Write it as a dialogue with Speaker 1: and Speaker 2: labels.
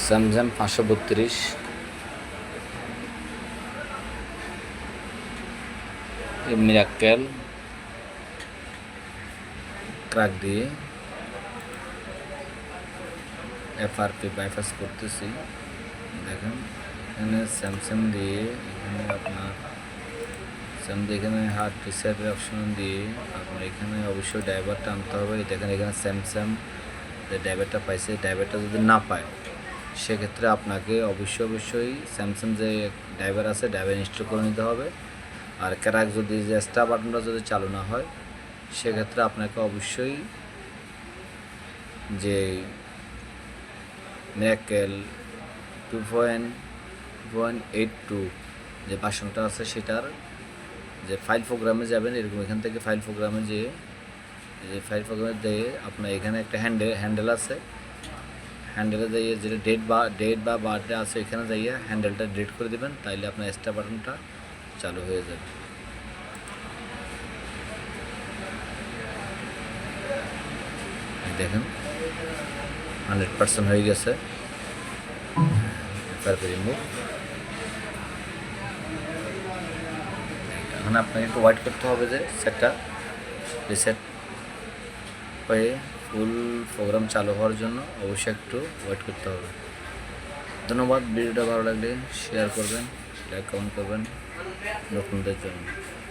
Speaker 1: Samsung 532 Mirakkel crack দিয়ে FRP bypass করতেছি। দেখেন এখানে স্যামসাং দিয়ে এখানে আপনার এখানে হার্ড রিসেটের অপশন দিয়ে আপনার এখানে অবশ্যই ড্রাইভারটা আনতে হবে। দেখেন এখানে স্যামসাং যে ড্রাইভারটা পাইছে, ড্রাইভারটা যদি না পায় সেক্ষেত্রে আপনাকে অবশ্যই স্যামসাং যে ড্রাইভার আছে ড্রাইভার ইনস্টল করে নিতে হবে। আর ক্র্যাক যদি যে স্টার বাটনটা যদি চালু না হয় সেক্ষেত্রে আপনাকে অবশ্যই যে মিরাক্কেল 2.82 যে ভার্সনটা আছে সেটার যে ফাইল প্রোগ্রামে যাবেন, এরকম এখান থেকে ফাইল প্রোগ্রামে যেয়ে ফাইল প্রোগ্রামে দিয়ে আপনার এখানে একটা হ্যান্ডেল আছে, হ্যান্ডেলে যাইয়ে যেটা ডেট বা বার্থডে আছে এখানে যাইয়ে হ্যান্ডেলটা ডিলিট করে দেবেন, তাইলে আপনার স্টার বাটনটা চালু হয়ে যাবে। দেখেন 100% হয়ে গেছে। এখন আপনাকে একটু ওয়েট করতে হবে যে সেটটা রিসেট হয়ে ফুল প্রোগ্রাম চালু হওয়ার জন্য অবশ্যই একটু ওয়েট করতে হবে। ধন্যবাদ। ভিডিওটা ভালো লাগলে শেয়ার করবেন, লাইক কমেন্ট করবেন নতুনদের জন্য।